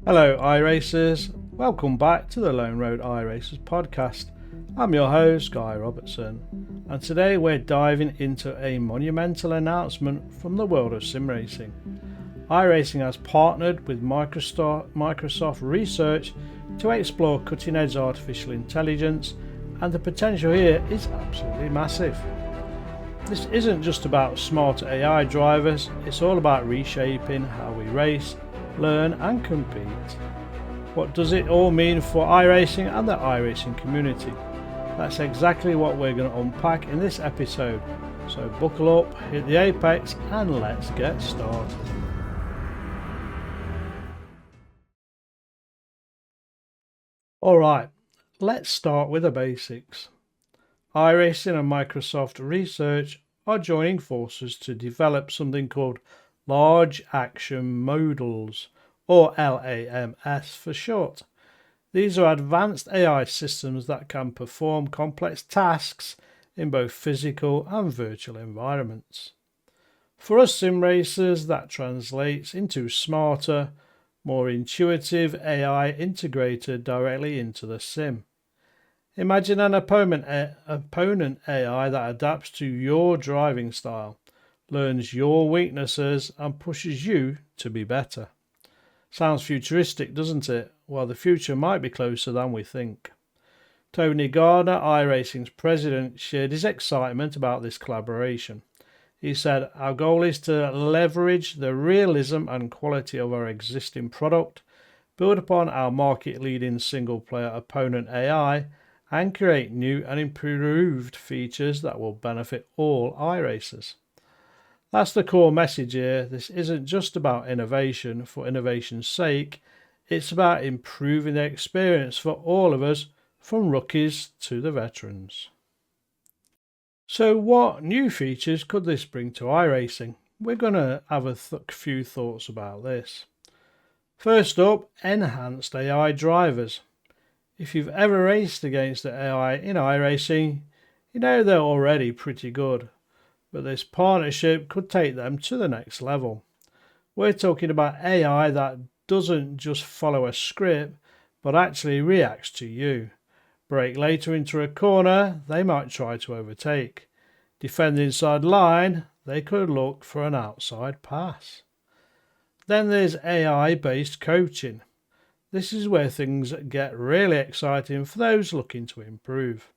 Hello iRacers, welcome back to the Lone Road iRacers podcast. I'm your host Guy Robertson, and today we're diving into a monumental announcement from the world of sim racing. iRacing has partnered with Microsoft Research to explore cutting edge artificial intelligence, and the potential here is absolutely massive. This isn't just about smarter AI drivers, it's all about reshaping how we race, learn and compete. What does it all mean for iRacing and the iRacing community? That's exactly what we're going to unpack in this episode. So buckle up, hit the apex and let's get started. Alright, let's start with the basics. iRacing and Microsoft Research are joining forces to develop something called Large Action Models, or LAMS for short. These are advanced AI systems that can perform complex tasks in both physical and virtual environments. For us sim racers, that translates into smarter, more intuitive AI integrated directly into the sim. Imagine an opponent AI that adapts to your driving style, learns your weaknesses and pushes you to be better. Sounds futuristic, doesn't it? Well, the future might be closer than we think. Tony Gardner, iRacing's president, shared his excitement about this collaboration. He said, "Our goal is to leverage the realism and quality of our existing product, build upon our market-leading single-player opponent AI, and create new and improved features that will benefit all iRacers." That's the core message here. This isn't just about innovation for innovation's sake. It's about improving the experience for all of us, from rookies to the veterans. So what new features could this bring to iRacing? We're going to have a few thoughts about this. First up, enhanced AI drivers. If you've ever raced against the AI in iRacing, you know they're already pretty good. But this partnership could take them to the next level. We're talking about AI that doesn't just follow a script, but actually reacts to you. Brake later into a corner, they might try to overtake. Defend inside line, they could look for an outside pass. Then there's AI-based coaching. This is where things get really exciting for those looking to improve.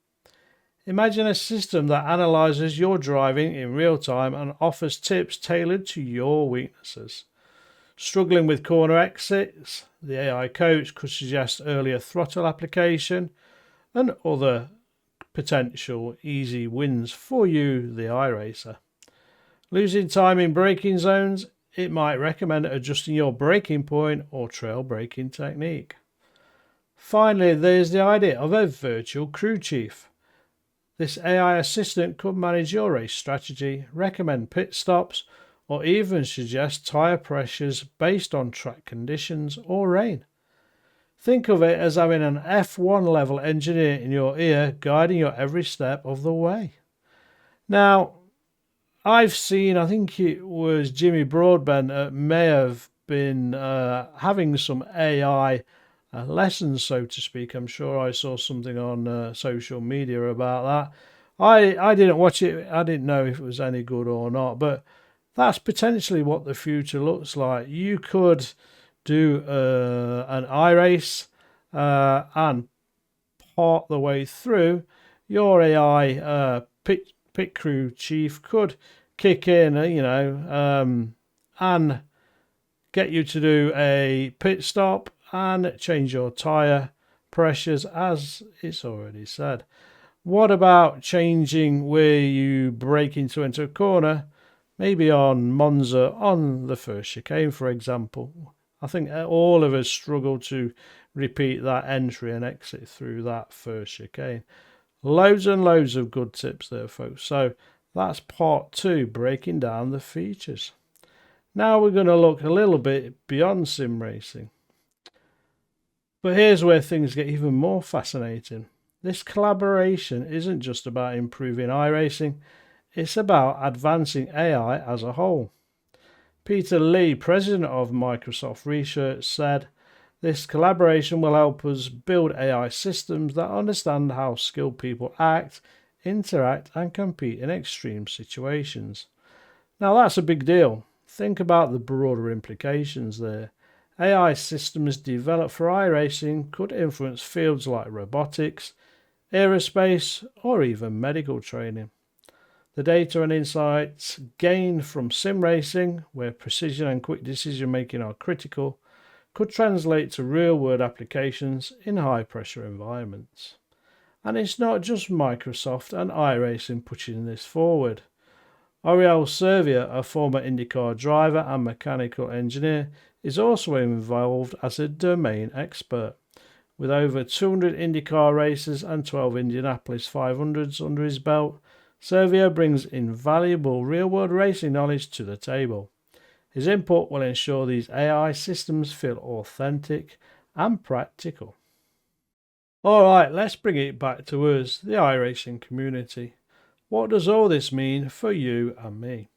Imagine a system that analyzes your driving in real time and offers tips tailored to your weaknesses. Struggling with corner exits, the AI coach could suggest earlier throttle application and other potential easy wins for you, the iRacer. Losing time in braking zones, it might recommend adjusting your braking point or trail braking technique. Finally, there's the idea of a virtual crew chief. This AI assistant could manage your race strategy, recommend pit stops, or even suggest tyre pressures based on track conditions or rain. Think of it as having an F1 level engineer in your ear guiding your every step of the way. Now, I've seen, I think it was Jimmy Broadbent may have been having some AI lessons, so to speak. I'm sure I saw something on social media about that. I didn't watch it. I didn't know if it was any good or not, but that's potentially what the future looks like. You could do an iRace and part the way through, your AI pit crew chief could kick in, and get you to do a pit stop and change your tyre pressures, as it's already said. What about changing where you brake into a corner, maybe on Monza on the first chicane, for example? I think all of us struggle to repeat that entry and exit through that first chicane. Loads and loads of good tips there, folks. So that's part 2, breaking down the features. Now we're going to look a little bit beyond sim racing. But here's where things get even more fascinating. This collaboration isn't just about improving iRacing, it's about advancing AI as a whole. Peter Lee, president of Microsoft Research, said, This collaboration will help us build AI systems that understand how skilled people act, interact, and compete in extreme situations. Now, that's a big deal. Think about the broader implications there. AI systems developed for iRacing could influence fields like robotics, aerospace, or even medical training. The data and insights gained from sim racing, where precision and quick decision making are critical, could translate to real world applications in high pressure environments. And it's not just Microsoft and iRacing pushing this forward. Oriol Servia, a former IndyCar driver and mechanical engineer, is also involved as a domain expert. With over 200 IndyCar races and 12 Indianapolis 500s under his belt, Servia brings invaluable real-world racing knowledge to the table. His input will ensure these AI systems feel authentic and practical. Alright, let's bring it back to us, the iRacing community. What does all this mean for you and me?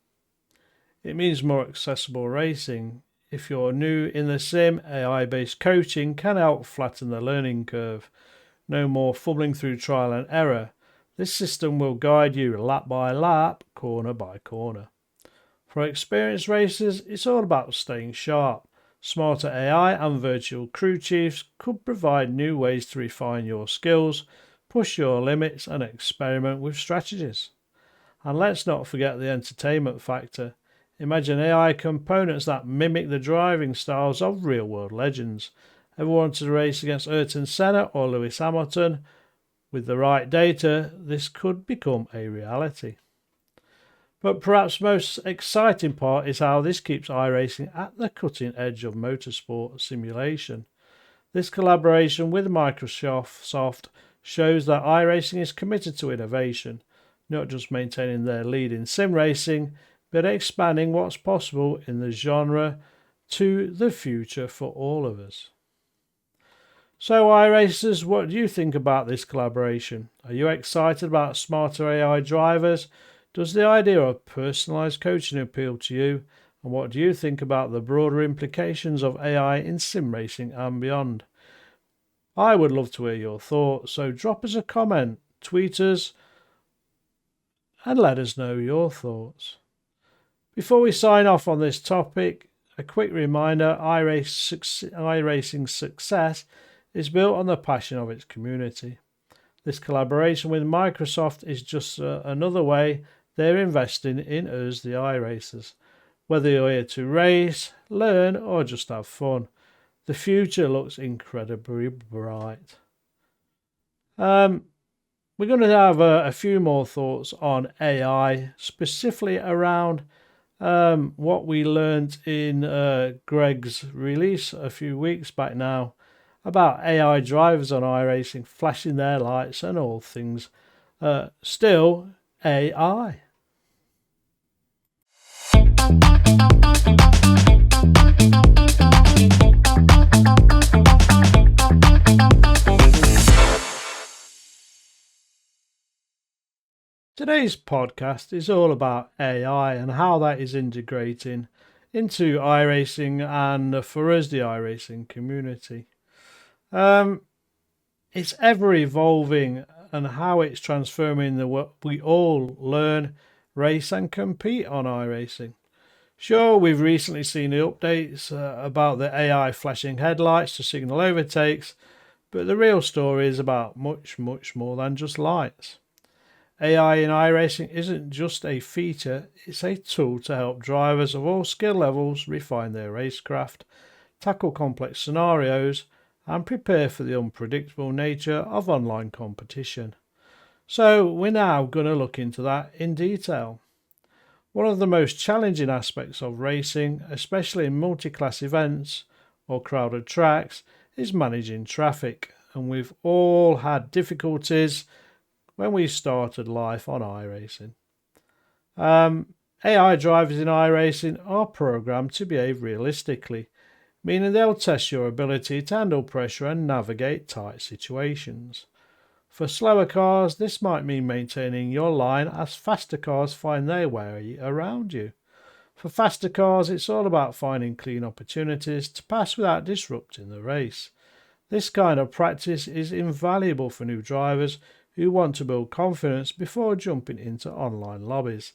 It means more accessible racing. If you're new in the sim, AI-based coaching can help flatten the learning curve. No more fumbling through trial and error. This system will guide you lap by lap, corner by corner. For experienced racers, it's all about staying sharp. Smarter AI and virtual crew chiefs could provide new ways to refine your skills, push your limits, and experiment with strategies. And let's not forget the entertainment factor. Imagine AI components that mimic the driving styles of real-world legends. Ever wanted to race against Ayrton Senna or Lewis Hamilton? With the right data, this could become a reality. But perhaps most exciting part is how this keeps iRacing at the cutting edge of motorsport simulation. This collaboration with Microsoft shows that iRacing is committed to innovation, not just maintaining their lead in sim racing, but expanding what's possible in the genre to the future for all of us. So iRacers, what do you think about this collaboration? Are you excited about smarter AI drivers? Does the idea of personalised coaching appeal to you? And what do you think about the broader implications of AI in sim racing and beyond? I would love to hear your thoughts, so drop us a comment, tweet us, and let us know your thoughts. Before we sign off on this topic, a quick reminder, iRacing's success is built on the passion of its community. This collaboration with Microsoft is just another way they're investing in us, the iRacers. Whether you're here to race, learn, or just have fun, the future looks incredibly bright. We're going to have a few more thoughts on AI, specifically around what we learned in Greg's release a few weeks back now about AI drivers on iRacing flashing their lights and all things still AI. Today's podcast is all about AI and how that is integrating into iRacing and for us, the iRacing community. It's ever evolving and how it's transforming the way we all learn, race and compete on iRacing. Sure, we've recently seen the updates about the AI flashing headlights to signal overtakes, but the real story is about much, much more than just lights. AI in iRacing isn't just a feature, it's a tool to help drivers of all skill levels refine their racecraft, tackle complex scenarios, and prepare for the unpredictable nature of online competition. So we're now going to look into that in detail. One of the most challenging aspects of racing, especially in multi-class events or crowded tracks, is managing traffic, and we've all had difficulties when we started life on iRacing. AI drivers in iRacing are programmed to behave realistically, meaning they'll test your ability to handle pressure and navigate tight situations. For slower cars, this might mean maintaining your line as faster cars find their way around you. For faster cars, it's all about finding clean opportunities to pass without disrupting the race. This kind of practice is invaluable for new drivers who want to build confidence before jumping into online lobbies.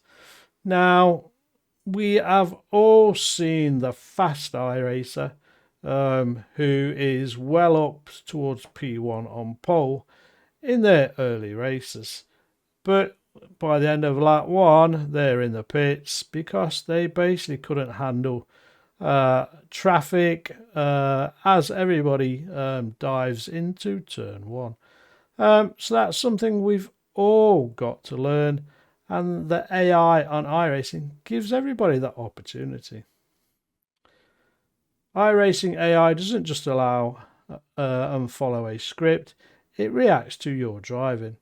Now, we have all seen the fast iRacer, who is well up towards P1 on pole in their early races. But by the end of lap 1, they're in the pits because they basically couldn't handle traffic as everybody dives into turn 1. So that's something we've all got to learn, and the AI on iRacing gives everybody that opportunity. iRacing AI doesn't just allow and follow a script, it reacts to your driving.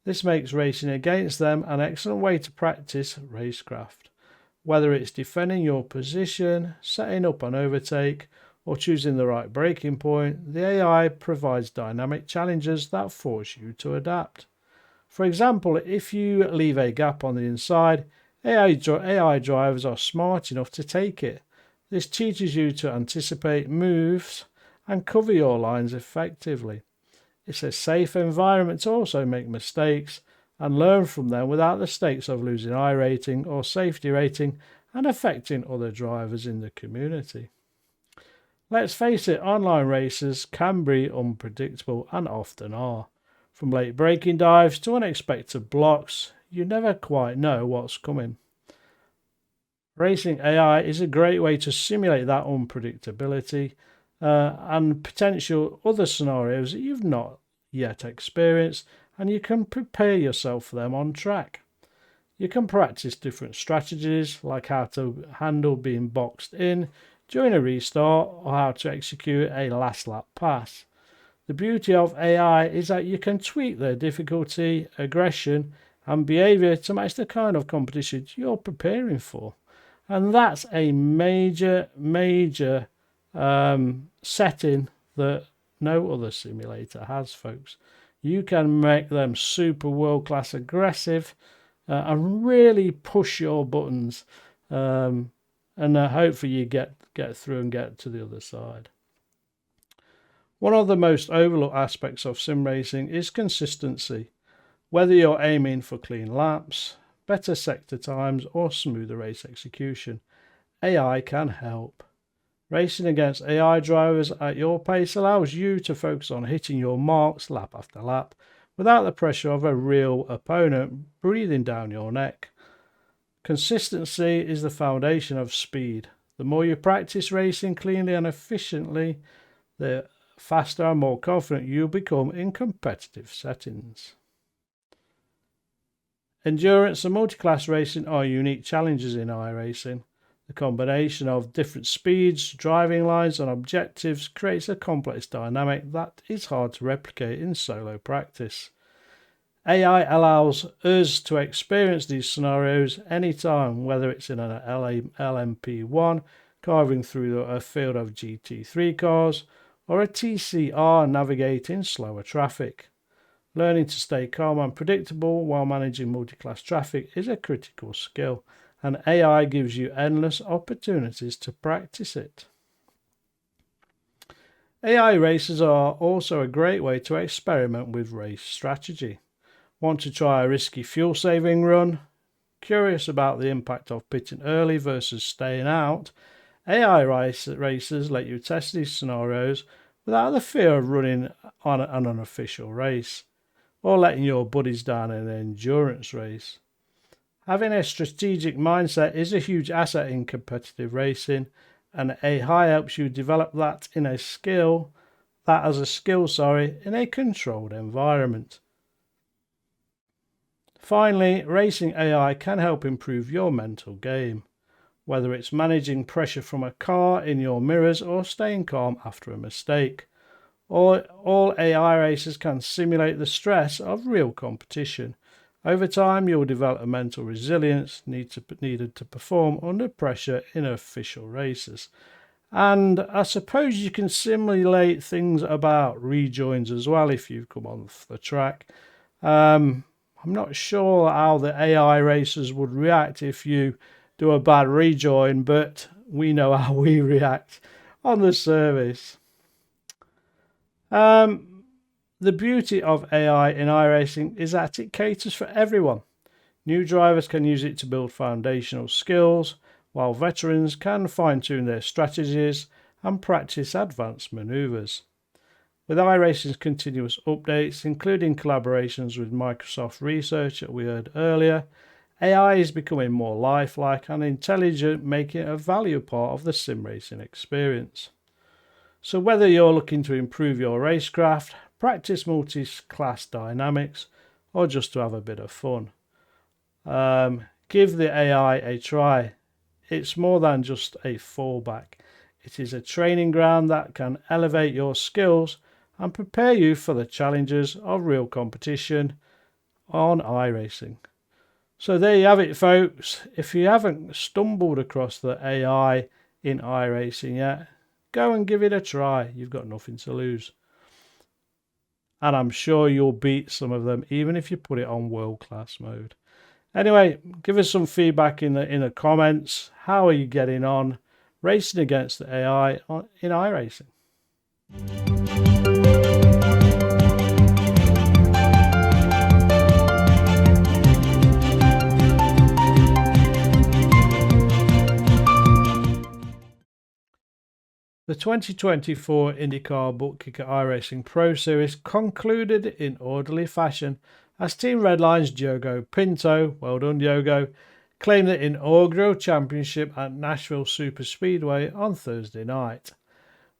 This makes racing against them an excellent way to practice racecraft. Whether it's defending your position, setting up an overtake, or choosing the right braking point, the AI provides dynamic challenges that force you to adapt. For example, if you leave a gap on the inside, AI drivers are smart enough to take it. This teaches you to anticipate moves and cover your lines effectively. It's a safe environment to also make mistakes and learn from them without the stakes of losing iRating or safety rating and affecting other drivers in the community. Let's face it, online races can be unpredictable and often are. From late braking dives to unexpected blocks, you never quite know what's coming. Racing AI is a great way to simulate that unpredictability and potential other scenarios that you've not yet experienced, and you can prepare yourself for them on track. You can practice different strategies like how to handle being boxed in during a restart or how to execute a last lap pass. The beauty of AI is that you can tweak their difficulty, aggression and behaviour to match the kind of competition you're preparing for. And that's a major setting that no other simulator has, folks. You can make them super world-class aggressive and really push your buttons, and hopefully you get through and get to the other side. One of the most overlooked aspects of sim racing is consistency. Whether you're aiming for clean laps, better sector times or smoother race execution, AI can help. Racing against AI drivers at your pace allows you to focus on hitting your marks lap after lap without the pressure of a real opponent breathing down your neck. Consistency is the foundation of speed. The more you practice racing cleanly and efficiently, the faster and more confident you'll become in competitive settings. Endurance and multi-class racing are unique challenges in iRacing. The combination of different speeds, driving lines and objectives creates a complex dynamic that is hard to replicate in solo practice. AI allows us to experience these scenarios anytime, whether it's in an LMP1 carving through a field of GT3 cars or a TCR navigating slower traffic. Learning to stay calm and predictable while managing multi-class traffic is a critical skill, and AI gives you endless opportunities to practice it. AI races are also a great way to experiment with race strategy. Want to try a risky fuel saving run? Curious about the impact of pitting early versus staying out? AI racers let you test these scenarios without the fear of running on an unofficial race or letting your buddies down in an endurance race. Having a strategic mindset is a huge asset in competitive racing, and AI helps you develop that in a skill in a controlled environment. Finally, racing AI can help improve your mental game, whether it's managing pressure from a car in your mirrors or staying calm after a mistake. All AI racers can simulate the stress of real competition. Over time, you'll develop a mental resilience needed to perform under pressure in official races. And I suppose you can simulate things about rejoins as well if you come off the track. I'm not sure how the AI racers would react if you do a bad rejoin, but we know how we react on the service. The beauty of AI in iRacing is that it caters for everyone. New drivers can use it to build foundational skills, while veterans can fine-tune their strategies and practice advanced maneuvers. With iRacing's continuous updates, including collaborations with Microsoft Research that we heard earlier, AI is becoming more lifelike and intelligent, making it a valuable part of the sim racing experience. So whether you're looking to improve your racecraft, practice multi-class dynamics, or just to have a bit of fun, give the AI a try. It's more than just a fallback. It is a training ground that can elevate your skills and prepare you for the challenges of real competition on iRacing. So there you have it, folks. If you haven't stumbled across the AI in iRacing yet, go and give it a try. You've got nothing to lose. And I'm sure you'll beat some of them, even if you put it on world-class mode. Anyway, give us some feedback in the comments. How are you getting on racing against the AI in iRacing? The 2024 IndyCar Bookkicker iRacing Pro Series concluded in orderly fashion as Team Redline's Diogo Pinto, well done Diogo, claimed the inaugural championship at Nashville Superspeedway on Thursday night.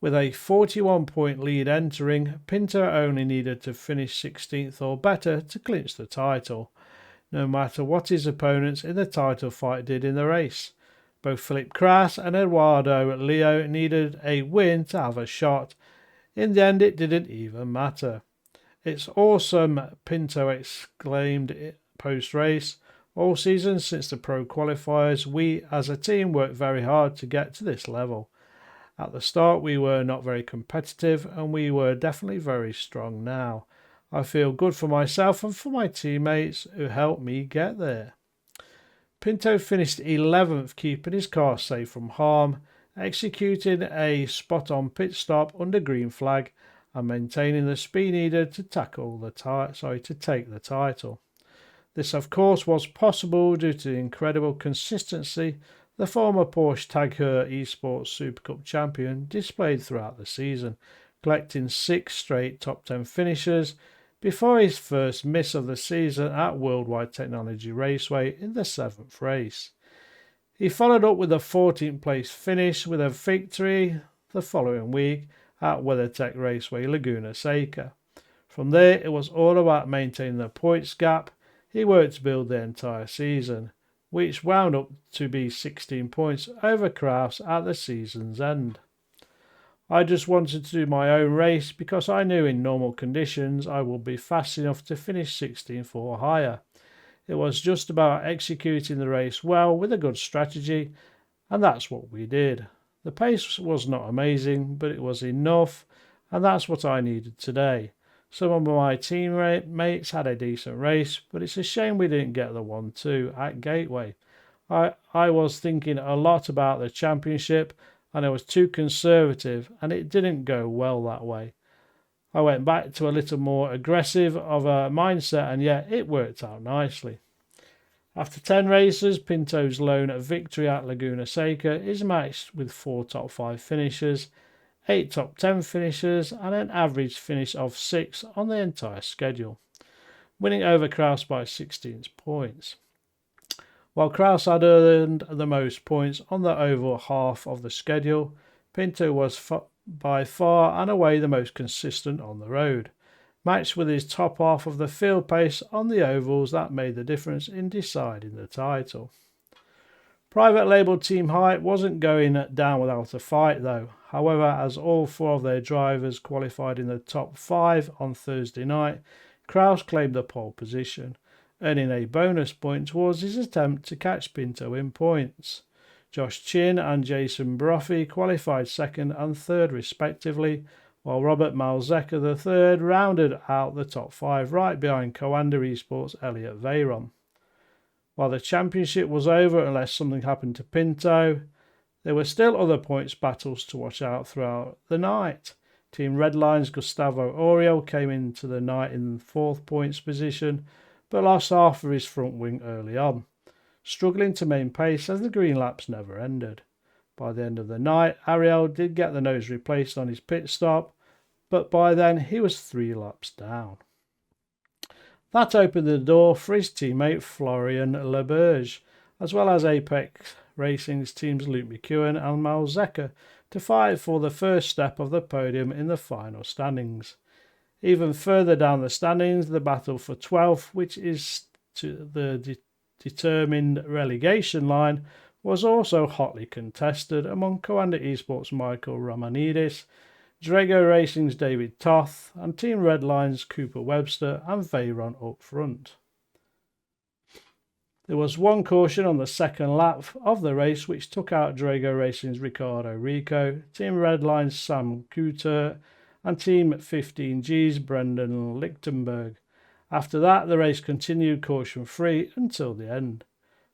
With a 41-point lead entering, Pinto only needed to finish 16th or better to clinch the title, no matter what his opponents in the title fight did in the race. Both Philip Krass and Eduardo Leo needed a win to have a shot. In the end, it didn't even matter. "It's awesome," Pinto exclaimed post-race. "All season since the pro qualifiers, we as a team worked very hard to get to this level. At the start, we were not very competitive, and we were definitely very strong now. I feel good for myself and for my teammates who helped me get there." Pinto finished 11th, keeping his car safe from harm, executing a spot-on pit stop under green flag and maintaining the speed needed to take the title. This, of course, was possible due to the incredible consistency the former Porsche Tag Heuer Esports Super Cup champion displayed throughout the season, collecting 6 straight top 10 finishes before his first miss of the season at Worldwide Technology Raceway in the 7th race. He followed up with a 14th place finish with a victory the following week at WeatherTech Raceway Laguna Seca. From there, it was all about maintaining the points gap he worked to build the entire season, which wound up to be 16 points over Kraus at the season's end. "I just wanted to do my own race because I knew in normal conditions I would be fast enough to finish 16th or higher. It was just about executing the race well with a good strategy, and that's what we did. The pace was not amazing, but it was enough, and that's what I needed today. Some of my teammates had a decent race, but it's a shame we didn't get the 1-2 at Gateway. I was thinking a lot about the championship, and I was too conservative, and it didn't go well that way. I went back to a little more aggressive of a mindset, and yet it worked out nicely." After 10 races, Pinto's lone victory at Laguna Seca is matched with 4 top 5 finishes, 8 top 10 finishes, and an average finish of 6 on the entire schedule, winning over Kraus by 16 points. While Kraus had earned the most points on the oval half of the schedule, Pinto was by far and away the most consistent on the road, matched with his top half of the field pace on the ovals that made the difference in deciding the title. Private label Team Height wasn't going down without a fight though. However, as all 4 of their drivers qualified in the top 5 on Thursday night, Kraus claimed the pole position, earning a bonus point towards his attempt to catch Pinto in points. Josh Chin and Jason Brophy qualified 2nd and 3rd respectively, while Robert Malzeka III rounded out the top 5 right behind Coanda Esports' Elliot Veyron. While the championship was over, unless something happened to Pinto, there were still other points battles to watch out throughout the night. Team Redline's Gustavo Oriol came into the night in 4th points position, but lost half of his front wing early on, struggling to maintain pace as the green laps never ended. By the end of the night, Ariel did get the nose replaced on his pit stop, but by then he was 3 laps down. That opened the door for his teammate Florian Leberge, as well as Apex Racing's teams Luke McEwen and Mal Zecker, to fight for the first step of the podium in the final standings. Even further down the standings, the battle for 12th, which is to the determined relegation line, was also hotly contested among Coanda Esports' Michael Romanidis, Drago Racing's David Toth, and Team Redline's Cooper Webster and Veyron up front. There was one caution on the second lap of the race which took out Drago Racing's Ricardo Rico, Team Redline's Sam Couture, and Team 15G's Brendan Lichtenberg. After that, the race continued caution-free until the end.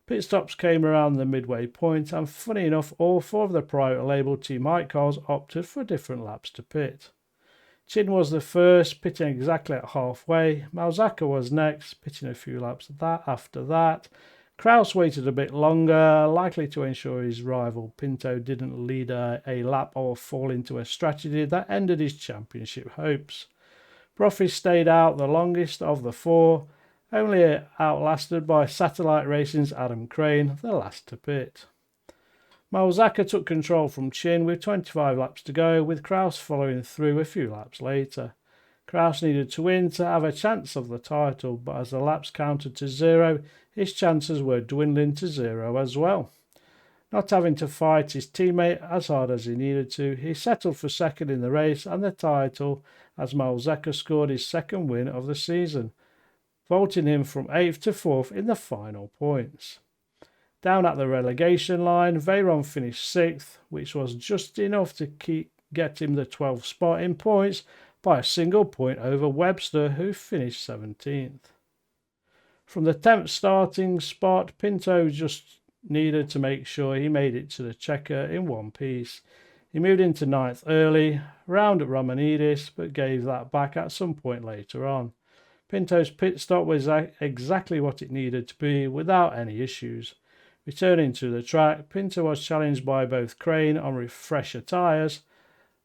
Pit stops came around the midway point, and funny enough, all 4 of the private label Team Hike cars opted for different laps to pit. Chin was the first, pitting exactly at halfway. Malzaka was next, pitting a few laps after that. Kraus waited a bit longer, likely to ensure his rival Pinto didn't lead a lap or fall into a strategy that ended his championship hopes. Brophy stayed out the longest of the 4, only outlasted by Satellite Racing's Adam Crane, the last to pit. Malzaka took control from Chin with 25 laps to go, with Kraus following through a few laps later. Kraus needed to win to have a chance of the title, but as the laps counted to 0, his chances were dwindling to 0 as well. Not having to fight his teammate as hard as he needed to, he settled for second in the race and the title as Malzaka scored his second win of the season, vaulting him from 8th to 4th in the final points. Down at the relegation line, Veyron finished 6th, which was just enough to get him the 12th spot in points by a single point over Webster, who finished 17th. From the 10th starting spot, Pinto just needed to make sure he made it to the checker in one piece. He moved into 9th early, round at Romanidis, but gave that back at some point later on. Pinto's pit stop was exactly what it needed to be without any issues. Returning to the track, Pinto was challenged by both Crane on refresher tyres,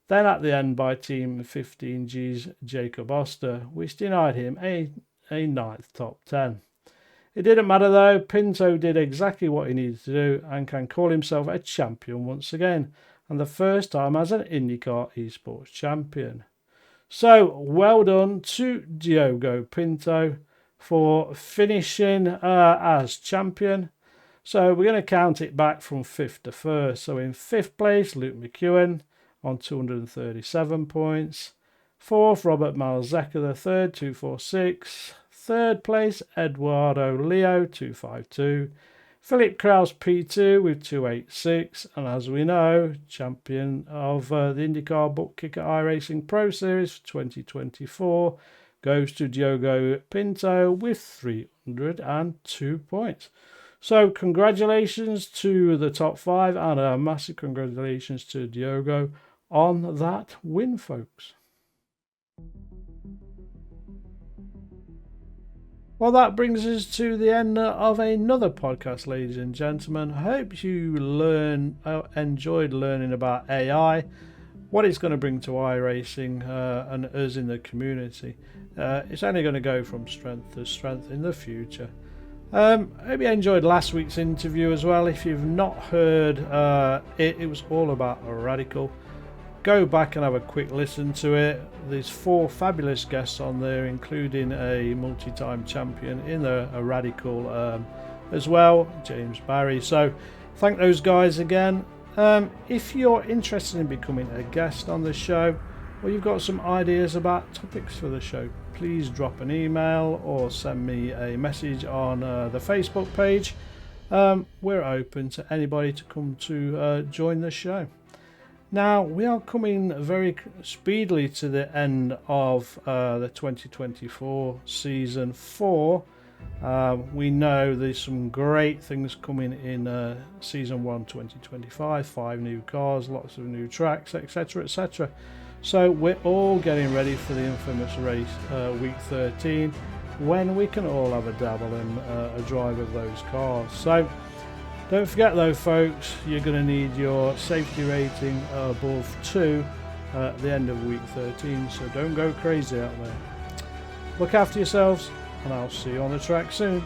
then at the end by Team 15G's Jacob Oster, which denied him a 9th top 10. It didn't matter though, Pinto did exactly what he needed to do and can call himself a champion once again, and the first time as an IndyCar esports champion. So, well done to Diogo Pinto for finishing as champion. So, we're going to count it back from 5th to 1st. So, in 5th place, Luke McEwen on 237 points. 4th, Robert Malzeka III, 246. 3rd place, Eduardo Leo, 252. Philip Kraus P2 with 286, and as we know, champion of the IndyCar Book Kicker iRacing Pro Series for 2024 goes to Diogo Pinto with 302 points. So congratulations to the top 5 and a massive congratulations to Diogo on that win, folks. Well, that brings us to the end of another podcast, ladies and gentlemen. I hope you enjoyed learning about AI, what it's going to bring to iRacing and us in the community. It's only going to go from strength to strength in the future. I hope you enjoyed last week's interview as well. If you've not heard it was all about a Radical. Go back and have a quick listen to it. There's 4 fabulous guests on there, including a multi-time champion in a Radical as well, James Barry. So thank those guys again. If you're interested in becoming a guest on the show, or you've got some ideas about topics for the show, please drop an email or send me a message on the Facebook page. We're open to anybody to come to join the show. Now, we are coming very speedily to the end of the 2024 Season 4. We know there's some great things coming in Season 1 2025, 5 new cars, lots of new tracks, etc, etc. So we're all getting ready for the infamous race, week 13, when we can all have a dabble in a drive of those cars. So don't forget though folks, you're going to need your safety rating above 2 at the end of week 13, so don't go crazy out there. Look after yourselves, and I'll see you on the track soon.